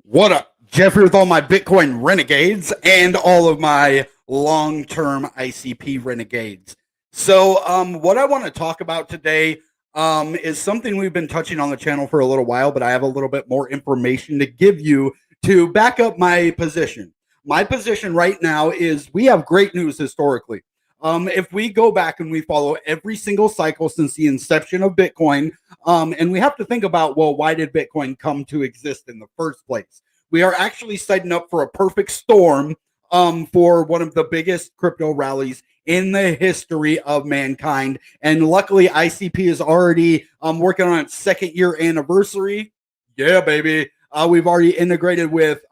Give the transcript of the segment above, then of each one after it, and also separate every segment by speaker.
Speaker 1: What up? Jeffrey with all my Bitcoin renegades and all of my long-term ICP renegades. So what I want to talk about today is something we've been touching on the channel for a little while, but I have a little bit more information to give you to back up my position. My position right now is we have great news historically. If we go back and we follow every single cycle since the inception of Bitcoin, and we have to think about, well, why did Bitcoin come to exist in the first place? We are actually setting up for a perfect storm for one of the biggest crypto rallies in the history of mankind. And luckily, ICP is already working on its second year anniversary. Yeah, baby. We've already integrated with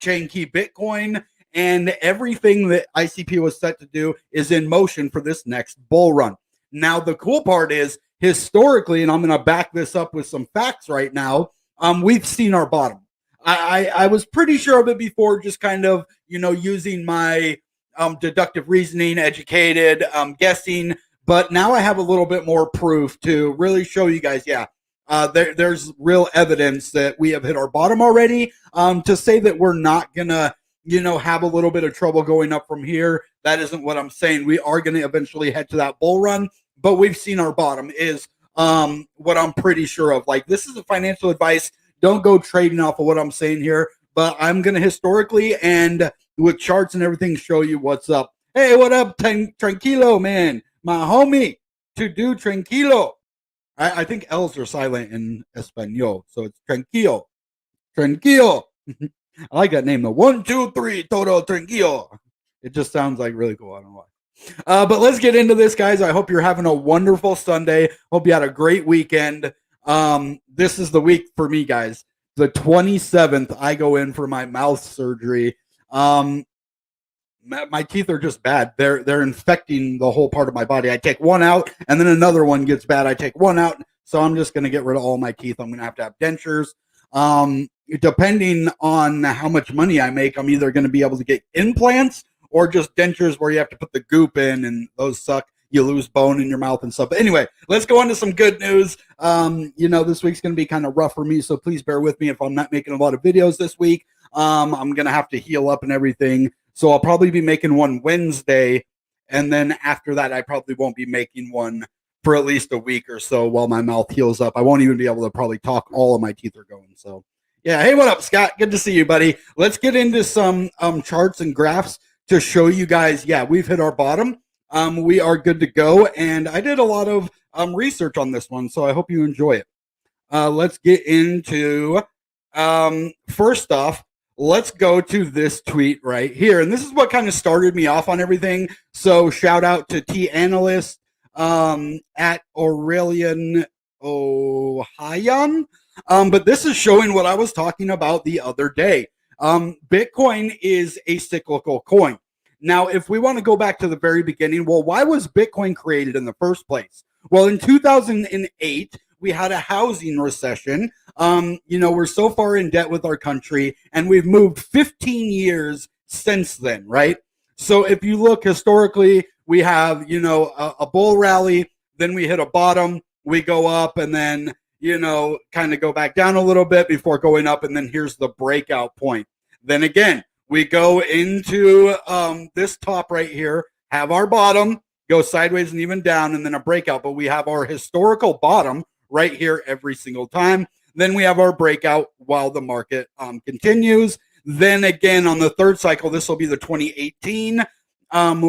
Speaker 1: Chain Key Bitcoin, and everything that ICP was set to do is in motion for this next bull run. Now, the cool part is historically, and I'm going to back this up with some facts right now, we've seen our bottom. I was pretty sure of it before, just kind of, using my deductive reasoning, educated guessing. But now I have a little bit more proof to really show you guys, there's real evidence that we have hit our bottom already. To say that we're not going to, have a little bit of trouble going up from here, that isn't what I'm saying. We are going to eventually head to that bull run, but we've seen our bottom is what I'm pretty sure of. Like, this is a financial advice. Don't go trading off of what I'm saying here, but I'm going to historically and with charts and everything show you what's up. Hey, what up, Tranquilo, man? My homie, to do Tranquilo. I think L's are silent in Espanol, so it's Tranquilo. Tranquilo. I like that name, though. 1, 2, 3, todo tranquilo. It just sounds like really cool. I don't know why. But let's get into this, guys. I hope you're having a wonderful Sunday. Hope you had a great weekend. This is the week for me, guys. The 27th, I go in for my mouth surgery. My teeth are just bad. They're infecting the whole part of my body. I take one out, and then another one gets bad. I take one out, so I'm just going to get rid of all my teeth. I'm going to have dentures. Depending on how much money I make, I'm either going to be able to get implants or just dentures where you have to put the goop in, and those suck. You lose bone in your mouth and stuff. But anyway, let's go on to some good news. This week's going to be kind of rough for me, so please bear with me if I'm not making a lot of videos this week. I'm going to have to heal up and everything. So I'll probably be making one Wednesday, and then after that, I probably won't be making one for at least a week or so while my mouth heals up. I won't even be able to probably talk. All of my teeth are going. So yeah. Hey, what up, Scott? Good to see you, buddy. Let's get into some charts and graphs to show you guys, we've hit our bottom. We are good to go, and I did a lot of research on this one, so I hope you enjoy it. Let's get into, first off, let's go to this tweet right here, and this is what kind of started me off on everything, so shout out to T-Analyst at Aurelian Ohayan, but this is showing what I was talking about the other day. Bitcoin is a cyclical coin. Now, if we want to go back to the very beginning, well, why was Bitcoin created in the first place? Well, in 2008, we had a housing recession. We're so far in debt with our country, and we've moved 15 years since then, right? So if you look historically, we have, a bull rally, then we hit a bottom, we go up, and then, kind of go back down a little bit before going up, and then here's the breakout point. Then again, we go into this top right here, have our bottom, go sideways and even down, and then a breakout. But we have our historical bottom right here every single time. Then we have our breakout while the market continues. Then again, on the third cycle, this will be the 2018,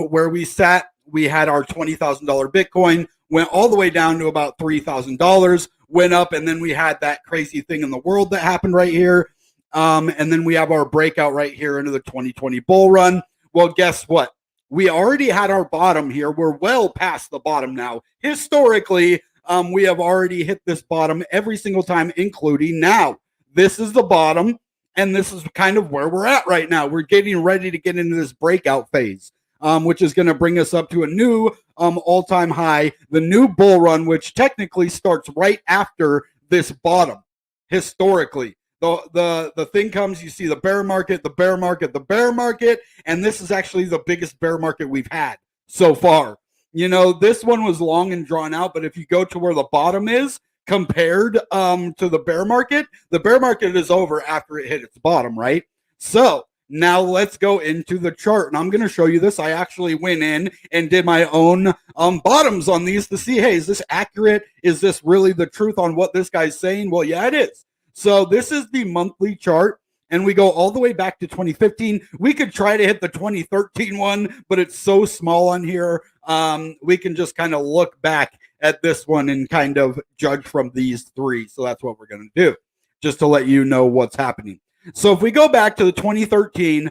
Speaker 1: where we sat. We had our $20,000 Bitcoin, went all the way down to about $3,000, went up, and then we had that crazy thing in the world that happened right here. And then we have our breakout right here into the 2020 bull run. Well, guess what? We already had our bottom here. We're well past the bottom now. Historically, we have already hit this bottom every single time, including now. This is the bottom, and this is kind of where we're at right now. We're getting ready to get into this breakout phase, which is going to bring us up to a new all-time high, the new bull run, which technically starts right after this bottom, historically. The thing comes, you see the bear market, the bear market, the bear market, and this is actually the biggest bear market we've had so far. This one was long and drawn out, but if you go to where the bottom is, compared to the bear market. The bear market is over after it hit its bottom, right? So now let's go into the chart, and I'm going to show you this. I actually went in and did my own bottoms on these to see, hey, is this accurate? Is this really the truth on what this guy's saying? Well, yeah, it is. So this is the monthly chart, and we go all the way back to 2015. We could try to hit the 2013 one, but it's so small on here. We can just kind of look back at this one and kind of judge from these three. So that's what we're going to do, just to let you know what's happening. So if we go back to the 2013,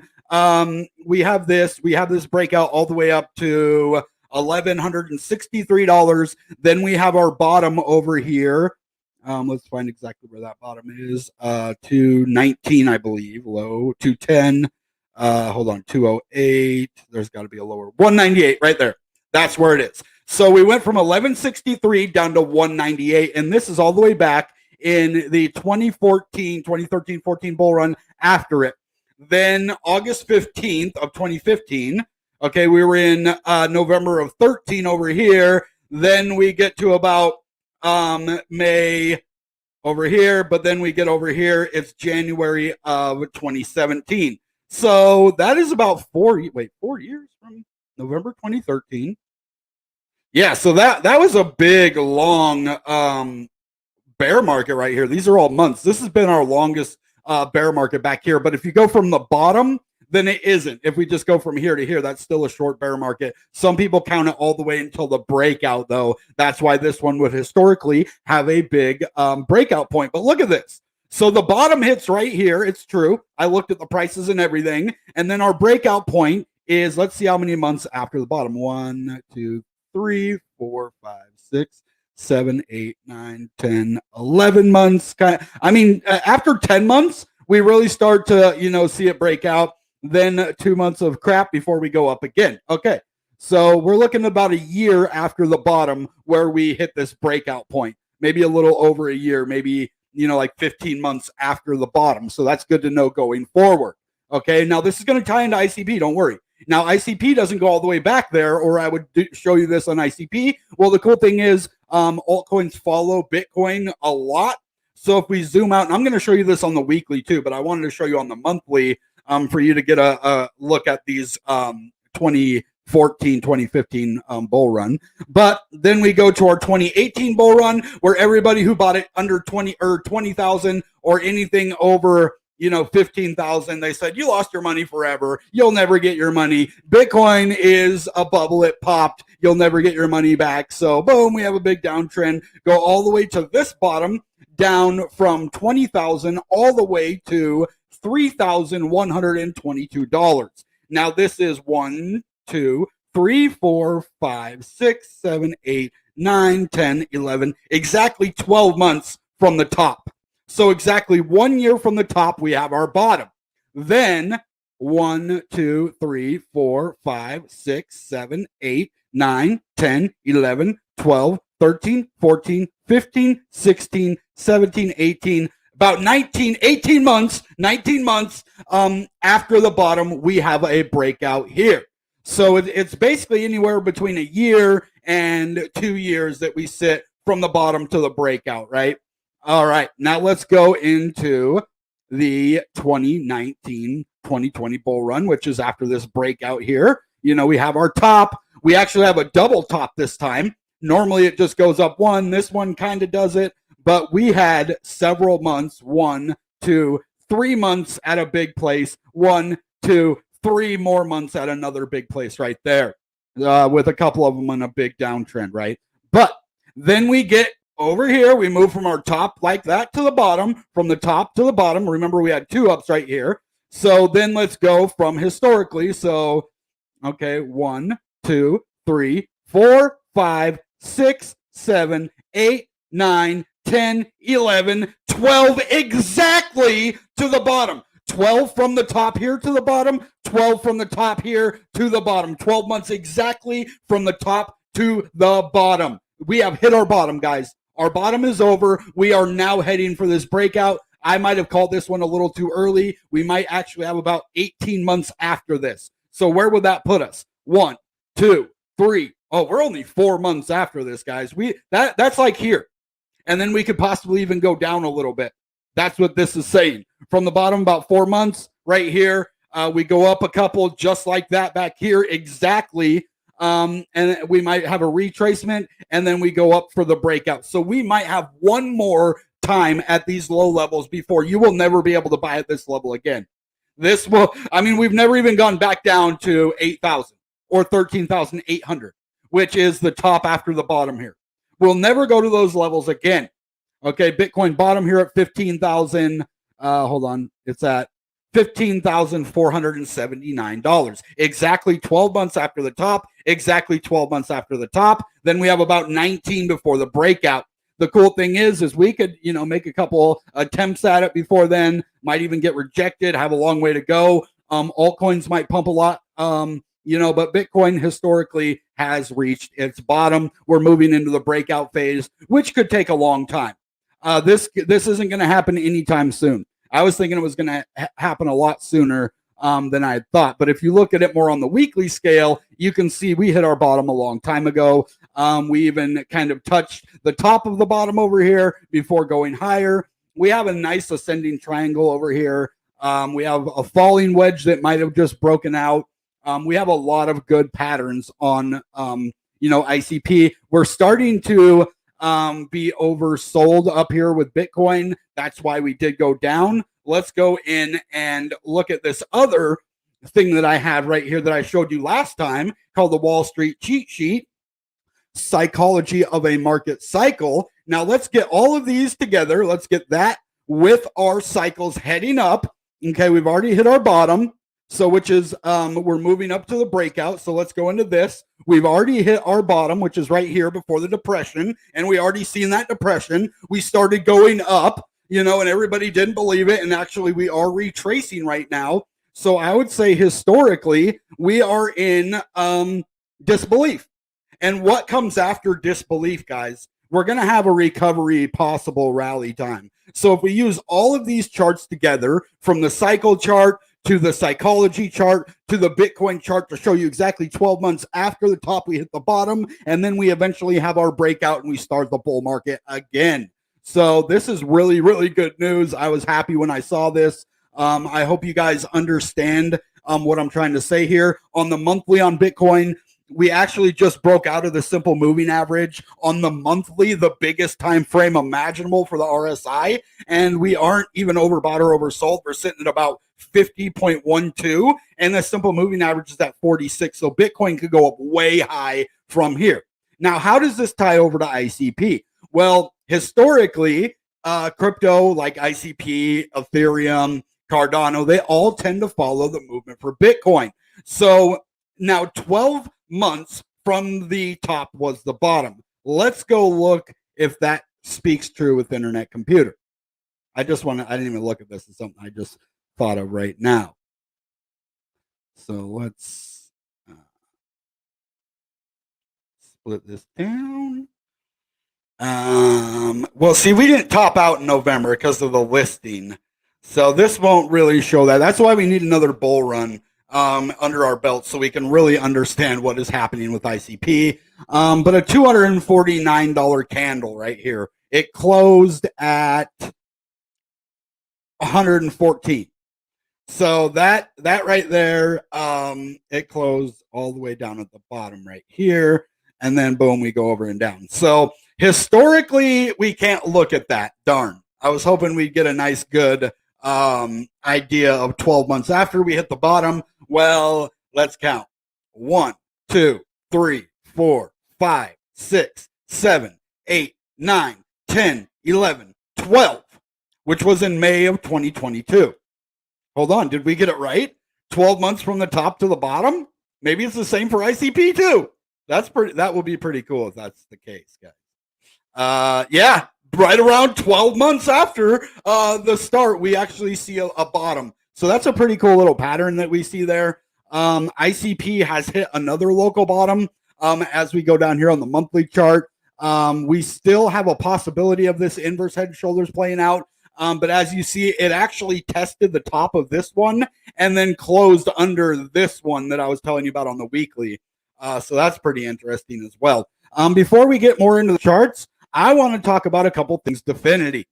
Speaker 1: we have this breakout all the way up to $1,163. Then we have our bottom over here. Let's find exactly where that bottom is. 219, I believe. Low 210. Hold on, 208. There's got to be a lower 198 right there. That's where it is. So we went from 1163 down to 198, and this is all the way back in the 2013-14 bull run after it. Then August 15th of 2015, okay, we were in November of 13 over here. Then we get to about May over here, but then we get over here, it's January of 2017. So that is about 4 years from November 2013. Yeah, so that was a big, long bear market right here. These are all months. This has been our longest bear market back here. But if you go from the bottom, then it isn't. If we just go from here to here, that's still a short bear market. Some people count it all the way until the breakout, though. That's why this one would historically have a big breakout point. But look at this. So the bottom hits right here. It's true. I looked at the prices and everything. And then our breakout point is, let's see how many months after the bottom. 1, 2, 3, 4, 5, 6, 7, 8, 9, 10, 11 months. I mean, after 10 months, we really start to, see it break out. Then 2 months of crap before we go up again. Okay. So we're looking about a year after the bottom where we hit this breakout point. Maybe a little over a year, maybe, like 15 months after the bottom. So that's good to know going forward. Okay. Now this is going to tie into ICP. Don't worry. Now, ICP doesn't go all the way back there, or I would show you this on ICP. Well, the cool thing is altcoins follow Bitcoin a lot. So if we zoom out, and I'm going to show you this on the weekly too, but I wanted to show you on the monthly for you to get a look at these 2014, 2015 bull run. But then we go to our 2018 bull run, where everybody who bought it under 20,000 or anything over 15,000. They said, you lost your money forever. You'll never get your money. Bitcoin is a bubble. It popped. You'll never get your money back. So boom, we have a big downtrend. Go all the way to this bottom, down from 20,000 all the way to $3,122. Now this is 1, 2, 3, 4, 5, 6, 7, 8, 9, 10, 11, exactly 12 months from the top. So exactly 1 year from the top, we have our bottom. Then 1, 2, 3, 4, 5, 6, 7, 8, 9, 10, 11, 12, 13, 14, 15, 16, 17, 18, about 18 months after the bottom, we have a breakout here. So it's basically anywhere between a year and 2 years that we sit from the bottom to the breakout, right? All right, now let's go into the 2019-2020 bull run, which is after this breakout here. We have our top. We actually have a double top this time. Normally it just goes up one. This one kind of does it, but we had several months, 1, 2, 3 months at a big place, 1, 2, 3 more months at another big place right there, with a couple of them on a big downtrend, right? But then we get over here, we move from our top like that to the bottom, from the top to the bottom. Remember, we had 2 ups right here. So then let's go from historically. So, okay, 1, 2, 3, 4, 5, 6, 7, 8, 9, 10, 11, 12, exactly to the bottom. 12 from the top here to the bottom, 12 from the top here to the bottom. 12 months exactly from the top to the bottom. We have hit our bottom, guys. Our bottom is over. We are now heading for this breakout. I might have called this one a little too early. We might actually have about 18 months after this. So where would that put us? 1, 2, 3. Oh, we're only 4 months after this, guys. That's like here. and then we could possibly even go down a little bit. That's what this is saying. From the bottom, about 4 months right here, we go up a couple just like that back here exactly. And we might have a retracement, and then we go up for the breakout. So we might have one more time at these low levels before you will never be able to buy at this level again. This will, I mean, we've never even gone back down to 8,000 or 13,800, which is the top after the bottom here. We'll never go to those levels again. Okay, Bitcoin bottom here at 15,000. Hold on, it's at $15,479. Exactly 12 months after the top. Exactly 12 months after the top. Then we have about 19 before the breakout. The cool thing is we could, make a couple attempts at it before then. Might even get rejected. Have a long way to go. Altcoins might pump a lot. But Bitcoin historically has reached its bottom. We're moving into the breakout phase, which could take a long time. This isn't going to happen anytime soon. I was thinking it was going to happen a lot sooner than I had thought. But if you look at it more on the weekly scale, you can see we hit our bottom a long time ago. We even kind of touched the top of the bottom over here before going higher. We have a nice ascending triangle over here. We have a falling wedge that might have just broken out. We have a lot of good patterns on, ICP. We're starting to be oversold up here with Bitcoin. That's why we did go down. Let's go in and look at this other thing that I had right here that I showed you last time called the Wall Street cheat sheet, psychology of a market cycle. Now let's get all of these together. Let's get that with our cycles heading up. Okay, we've already hit our bottom. So which is, we're moving up to the breakout. So let's go into this. We've already hit our bottom, which is right here before the depression. And we already seen that depression. We started going up, and everybody didn't believe it. And actually we are retracing right now. So I would say historically, we are in disbelief. And what comes after disbelief, guys? We're going to have a recovery possible rally time. So if we use all of these charts together, from the cycle chart to the psychology chart, to the Bitcoin chart, to show you exactly 12 months after the top, we hit the bottom, and then we eventually have our breakout and we start the bull market again. So this is really, really good news. I was happy when I saw this. I hope you guys understand what I'm trying to say here. On the monthly on Bitcoin, we actually just broke out of the simple moving average on the monthly, the biggest time frame imaginable for the RSI, and we aren't even overbought or oversold. We're sitting at about 50.12, and the simple moving average is at 46. So Bitcoin could go up way high from here. Now, how does this tie over to ICP? Well, historically, crypto like ICP, Ethereum, Cardano, they all tend to follow the movement for Bitcoin. So now 12 months from the top was the bottom. Let's go look if that speaks true with Internet Computer. I didn't even look at this. It's something I just thought of right now. So let's split this down. Well, see, we didn't top out in November because of the listing. So this won't really show that. That's why we need another bull run under our belt so we can really understand what is happening with ICP. But a $249 candle right here. It closed at 114. So that right there, it closed all the way down at the bottom right here. And then boom, we go over and down. So historically, we can't look at that. Darn. I was hoping we'd get a nice, good idea of 12 months after we hit the bottom. Well, let's count. 1, 2, 3, 4, 5, 6, 7, 8, 9, 10, 11, 12, which was in May of 2022. Hold on. Did we get it right? 12 months from the top to the bottom? Maybe it's the same for ICP too. That will be pretty cool if that's the case, guys. Yeah, right around 12 months after the start, we actually see a bottom. So that's a pretty cool little pattern that we see there. ICP has hit another local bottom as we go down here on the monthly chart. We still have a possibility of this inverse head and shoulders playing out. But as you see, it actually tested the top of this one and then closed under this one that I was telling you about on the weekly. So that's pretty interesting as well. Before we get more into the charts, I want to talk about a couple things. Divinity.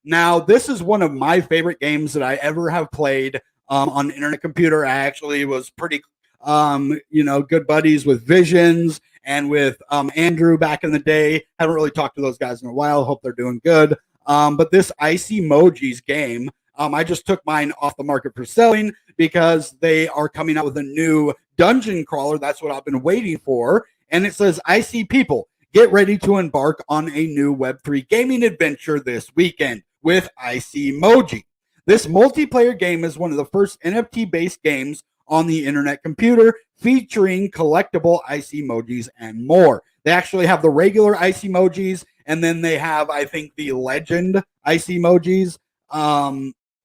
Speaker 1: Now, this is one of my favorite games that I ever have played on internet computer. I actually was pretty, good buddies with Visions and with Andrew back in the day. Haven't really talked to those guys in a while. Hope they're doing good. But this Icy Emojis game, I just took mine off the market for selling because they are coming out with a new dungeon crawler. That's what I've been waiting for. And it says, I see people. Get ready to embark on a new Web3 gaming adventure this weekend with Icy Emoji. This multiplayer game is one of the first NFT-based games on the internet computer featuring collectible Icy Emojis and more. They actually have the regular Icy Emojis, and then they have, I think, the Legend Icy Emojis,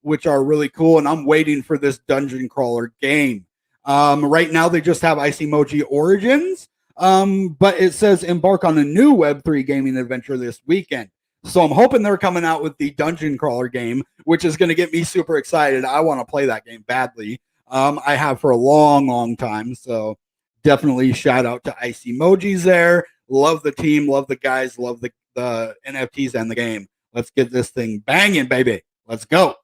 Speaker 1: which are really cool, and I'm waiting for this dungeon crawler game. Right now, they just have Icy Emoji Origins, but it says embark on a new Web3 gaming adventure this weekend. So I'm hoping they're coming out with the dungeon crawler game, which is going to get me super excited. I want to play that game badly. I have for a long, long time. So definitely shout out to Icy Emojis there. Love the team, love the guys, love the NFTs and the game. Let's get this thing banging, baby. Let's go.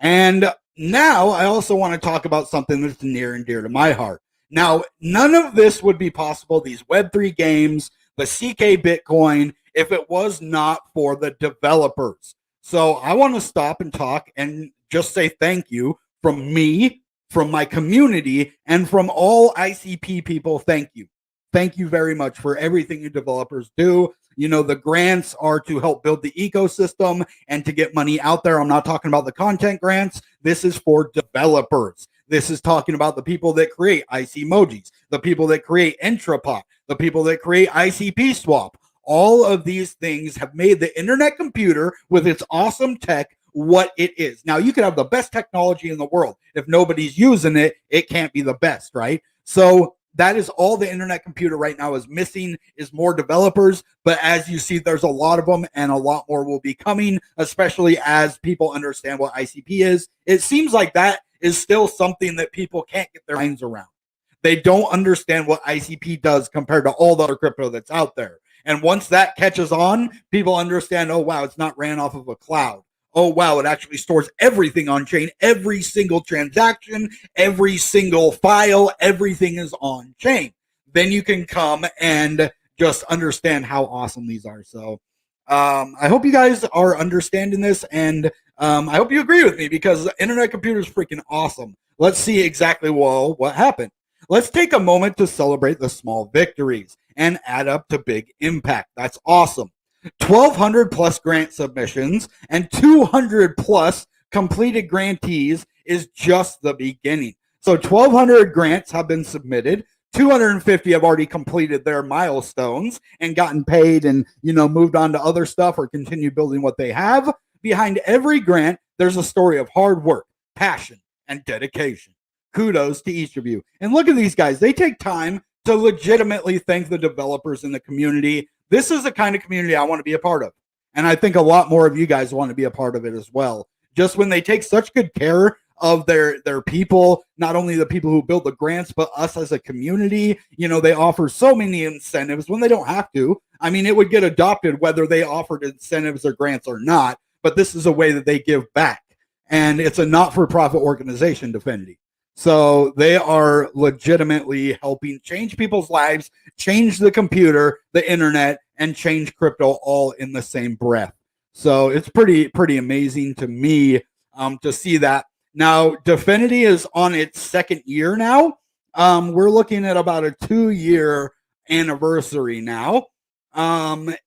Speaker 1: And now I also want to talk about something that's near and dear to my heart. Now, none of this would be possible, these Web3 games, the CK Bitcoin, if it was not for the developers. So I want to stop and talk and just say thank you from me, from my community, and from all ICP people. Thank you. Thank you very much for everything you developers do. You know, the grants are to help build the ecosystem and to get money out there. I'm not talking about the content grants. This is for developers. This is talking about the people that create Icy Emojis, the people that create Intrapot, the people that create ICP Swap. All of these things have made the internet computer with its awesome tech what it is. Now, you could have the best technology in the world. If nobody's using it, it can't be the best, right? So that is all the internet computer right now is missing, is more developers. But as you see, there's a lot of them, and a lot more will be coming, especially as people understand what ICP is. It seems like that is still something that people can't get their minds around. They don't understand what ICP does compared to all the other crypto that's out there. And once that catches on, people understand, oh, wow, it's not ran off of a cloud. Oh, wow, it actually stores everything on chain. Every single transaction, every single file, everything is on chain. Then you can come and just understand how awesome these are. So I hope you guys are understanding this, and I hope you agree with me, because the internet computer is freaking awesome. Let's see exactly what happened. Let's take a moment to celebrate the small victories and add up to big impact. That's awesome. 1,200 plus grant submissions and 200 plus completed grantees is just the beginning. So 1,200 grants have been submitted. 250 have already completed their milestones and gotten paid and, moved on to other stuff or continue building what they have. Behind every grant, there's a story of hard work, passion, and dedication. Kudos to each of you. And look at these guys. They take time to legitimately thank the developers in the community. This is the kind of community I want to be a part of. And I think a lot more of you guys want to be a part of it as well. Just when they take such good care of their people, not only the people who build the grants, but us as a community, they offer so many incentives when they don't have to. I mean, it would get adopted whether they offered incentives or grants or not, but this is a way that they give back. And it's a not-for-profit organization, Defendi. So they are legitimately helping change people's lives, change the computer, the internet, and change crypto all in the same breath. So it's pretty amazing to me to see that. Now, Definity is on its second year now. We're looking at about a 2-year anniversary now.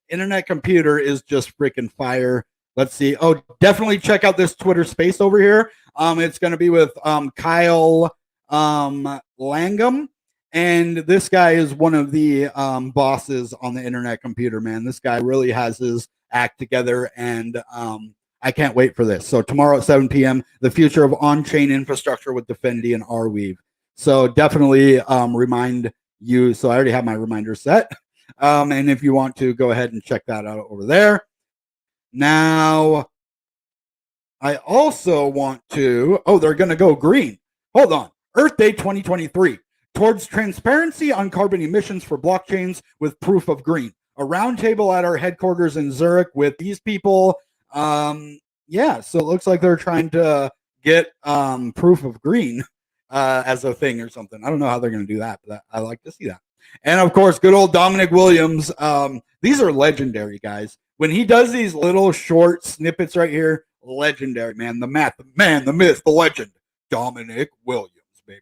Speaker 1: Internet computer is just freaking fire. Let's see. Oh, definitely check out this Twitter space over here. It's going to be with Kyle Langam. And this guy is one of the bosses on the internet computer, man. This guy really has his act together, and I can't wait for this. So tomorrow at 7 p.m., the future of on-chain infrastructure with Defendi and Arweave. So definitely remind you. So I already have my reminder set. And if you want to, go ahead and check that out over there. Now, I also want to, they're going to go green. Hold on. Earth Day 2023, towards transparency on carbon emissions for blockchains with proof of green. a roundtable at our headquarters in Zurich with these people. Yeah, so it looks like they're trying to get proof of green as a thing or something. I don't know how they're going to do that, but I like to see that. And of course, good old Dominic Williams. These are legendary, guys. When he does these little short snippets right here, legendary, man. The man, the myth, the legend, Dominic Williams, baby.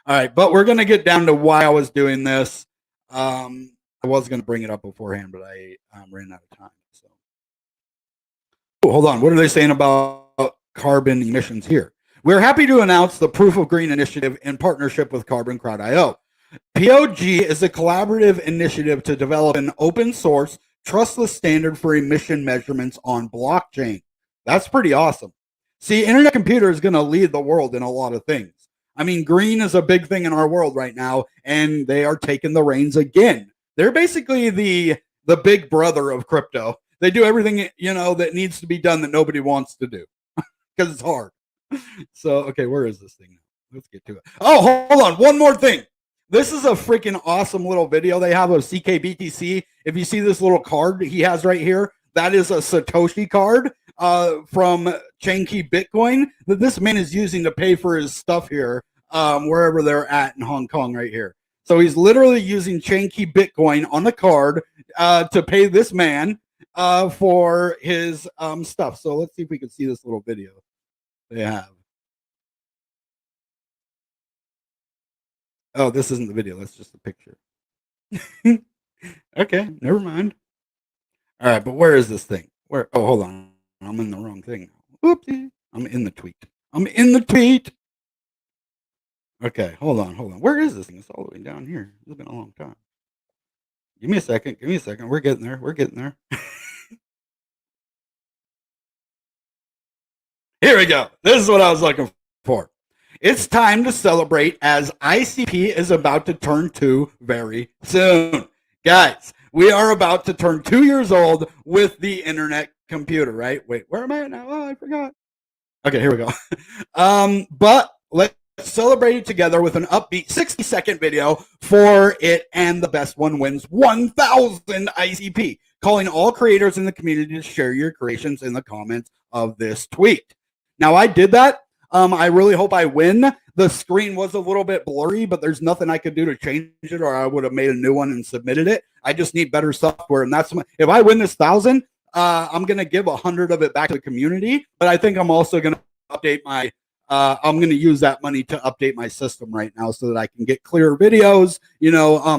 Speaker 1: All right, but we're going to get down to why I was doing this. I was going to bring it up beforehand, but I ran out of time. So, hold on. What are they saying about carbon emissions here? We're happy to announce the Proof of Green initiative in partnership with Carbon Crowd.io. POG is a collaborative initiative to develop an open source, trustless standard for emission measurements on blockchain. That's pretty awesome. See, Internet Computer is going to lead the world in a lot of things. I mean, green is a big thing in our world right now, and they are taking the reins again. They're basically the big brother of crypto. They do everything, that needs to be done that nobody wants to do because it's hard. So, okay, where is this thing? Let's get to it. Oh, hold on. One more thing. This is a freaking awesome little video they have of CKBTC. If you see this little card he has right here, that is a Satoshi card from Chainkey Bitcoin that this man is using to pay for his stuff here, wherever they're at in Hong Kong right here. So he's literally using Chainkey Bitcoin on the card to pay this man for his stuff. So let's see if we can see this little video they have. Oh, this isn't the video. That's just a picture. Okay, never mind. All right, but where is this thing? Where? Oh, hold on. I'm in the wrong thing. Oopsie. I'm in the tweet. Okay, hold on. Where is this thing? It's all the way down here. It's been a long time. Give me a second. We're getting there. Here we go. This is what I was looking for. It's time to celebrate as ICP is about to turn 2 very soon. Guys, we are about to turn 2 years old with the Internet Computer, right? Wait, where am I at now? Oh, I forgot. Okay, here we go. But let's celebrate it together with an upbeat 60-second video for it, and the best one wins 1,000 ICP. Calling all creators in the community to share your creations in the comments of this tweet. Now, I did that. I really hope I win. The screen was a little bit blurry, but there's nothing I could do to change it, or I would have made a new one and submitted it. I just need better software, and if I win this 1,000, I'm going to give 100 of it back to the community, but I think I'm also going to update my I'm going to use that money to update my system right now so that I can get clearer videos,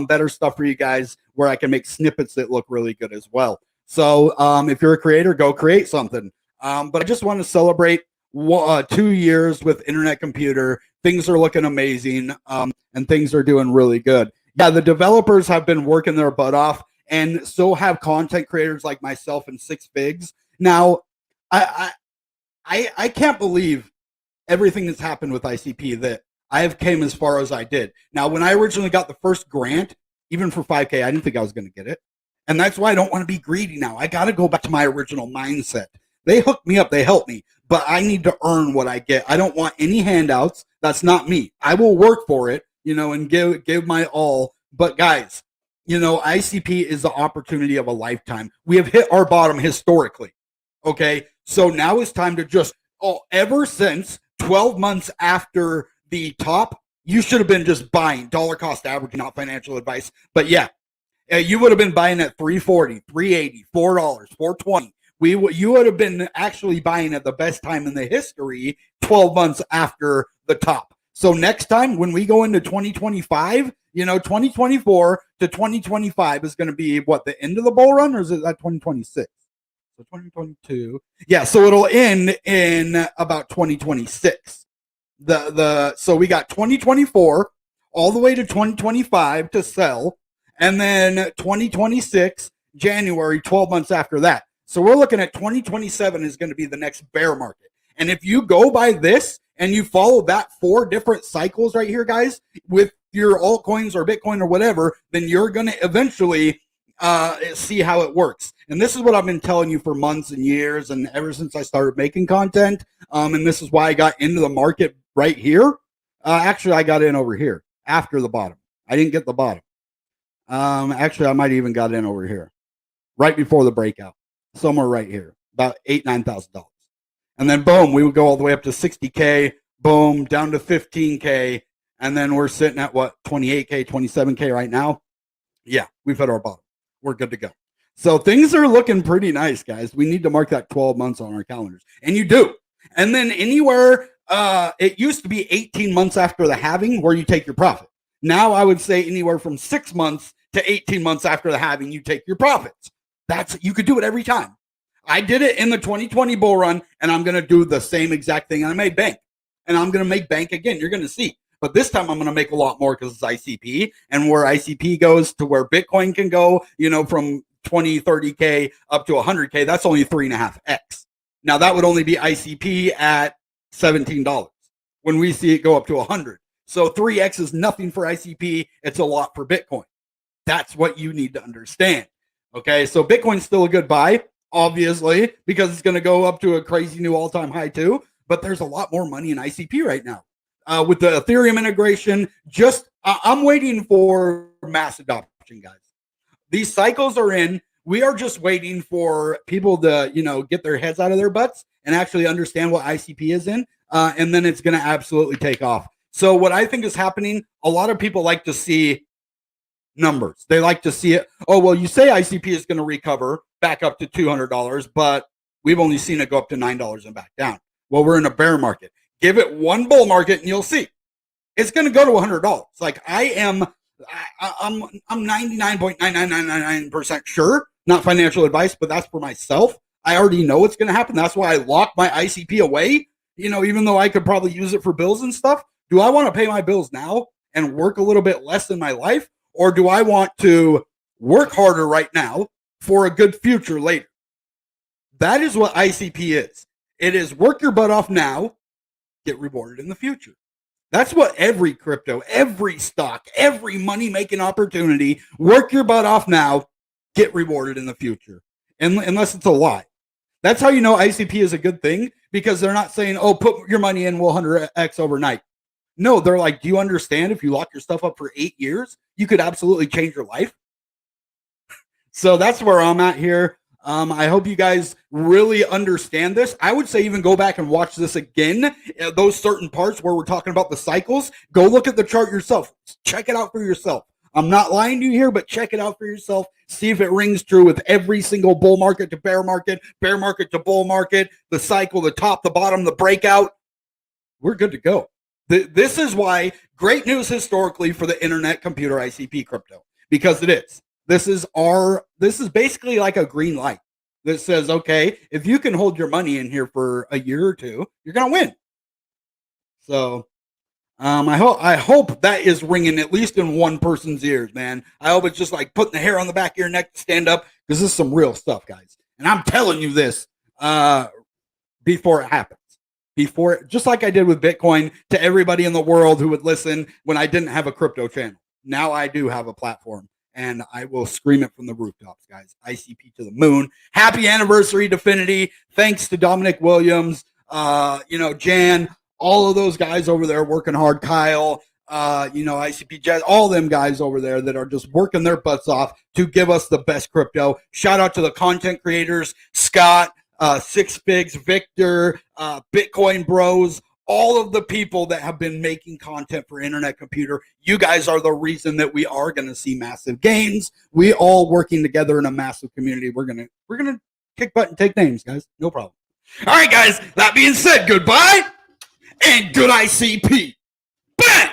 Speaker 1: better stuff for you guys where I can make snippets that look really good as well. So if you're a creator, go create something. But I just want to celebrate 2 years with Internet Computer. Things are looking amazing, and things are doing really good. Yeah, the developers have been working their butt off, and so have content creators like myself and Six Figs. Now, I can't believe everything that's happened with ICP, that I have came as far as I did. Now, when I originally got the first grant, even for 5K, I didn't think I was going to get it. And that's why I don't want to be greedy now. I got to go back to my original mindset. They hooked me up. They helped me. But I need to earn what I get. I don't want any handouts. That's not me. I will work for it, and give my all. But guys, ICP is the opportunity of a lifetime. We have hit our bottom historically. Okay. So now it's time to just, ever since 12 months after the top, you should have been just buying dollar cost average, not financial advice. But yeah, you would have been buying at $3.40, $3.80, $4, $4.20. You would have been actually buying at the best time in the history 12 months after the top. So next time when we go into 2025, 2024 to 2025 is going to be what, the end of the bull run, or is it that 2026? So 2022. Yeah, so it'll end in about 2026. So we got 2024 all the way to 2025 to sell, and then 2026 January, 12 months after that. So we're looking at 2027 is going to be the next bear market. And if you go by this and you follow that 4 different cycles right here, guys, with your altcoins or Bitcoin or whatever, then you're going to eventually see how it works. And this is what I've been telling you for months and years, and ever since I started making content. And this is why I got into the market right here. Actually, I got in over here after the bottom. I didn't get the bottom. Actually, I might even got in over here. right before the breakout, somewhere right here, about $8,000-9,000. And then boom, we would go all the way up to 60K, boom, down to 15K. And then we're sitting at what, 28K, 27K right now? Yeah, we've hit our bottom. We're good to go. So things are looking pretty nice, guys. We need to mark that 12 months on our calendars. And you do. And then anywhere, it used to be 18 months after the halving where you take your profit. Now I would say anywhere from 6 months to 18 months after the halving, you take your profits. You could do it every time. I did it in the 2020 bull run, and I'm going to do the same exact thing. And I made bank. And I'm going to make bank again. You're going to see. But this time I'm going to make a lot more because it's ICP. And where ICP goes to where Bitcoin can go, from 20, 30K up to 100K, that's only 3.5x. Now, that would only be ICP at $17 when we see it go up to 100. So 3x is nothing for ICP. It's a lot for Bitcoin. That's what you need to understand. Okay, so Bitcoin's still a good buy, obviously, because it's going to go up to a crazy new all-time high too. But there's a lot more money in ICP right now. With the Ethereum integration, I'm waiting for mass adoption, guys. These cycles are in. We are just waiting for people to, get their heads out of their butts and actually understand what ICP is in. And then it's going to absolutely take off. So what I think is happening, a lot of people like to see numbers. They like to see it. Oh, well, you say ICP is going to recover back up to $200, but we've only seen it go up to $9 and back down. Well, we're in a bear market. Give it one bull market and you'll see. It's going to go to $100. Like I'm 99.99999% sure, not financial advice, but that's for myself. I already know it's going to happen. That's why I lock my ICP away, even though I could probably use it for bills and stuff. Do I want to pay my bills now and work a little bit less in my life? Or do I want to work harder right now for a good future later? That is what ICP is. It is work your butt off now, get rewarded in the future. That's what every crypto, every stock, every money-making opportunity, work your butt off now, get rewarded in the future. Unless it's a lie. That's how you know ICP is a good thing, because they're not saying, oh, put your money in, we'll 100x overnight. No, they're like, do you understand if you lock your stuff up for 8 years, you could absolutely change your life? So that's where I'm at here. I hope you guys really understand this. I would say even go back and watch this again. Those certain parts where we're talking about the cycles, go look at the chart yourself. Check it out for yourself. I'm not lying to you here, but check it out for yourself. See if it rings true with every single bull market to bear market to bull market, the cycle, the top, the bottom, the breakout. We're good to go. This is why great news historically for the internet computer ICP crypto, because it is. This is basically like a green light that says, okay, if you can hold your money in here for a year or two, you're going to win. So I hope that is ringing at least in one person's ears, man. I hope it's just like putting the hair on the back of your neck to stand up, because this is some real stuff, guys. And I'm telling you this before it happens. Just like I did with Bitcoin to everybody in the world who would listen when I didn't have a crypto channel. Now I do have a platform. And I will scream it from the rooftops, guys. ICP to the moon. Happy anniversary, Definity. Thanks to Dominic Williams, Jan, all of those guys over there working hard. Kyle, ICP Jazz, all them guys over there that are just working their butts off to give us the best crypto. Shout out to the content creators, Scott, Six Figs, Victor, Bitcoin Bros, all of the people that have been making content for Internet Computer. You guys are the reason that we are going to see massive gains. We all working together in a massive community. We're gonna kick butt and take names, guys. No problem. All right, guys. That being said, goodbye and good ICP. Bang!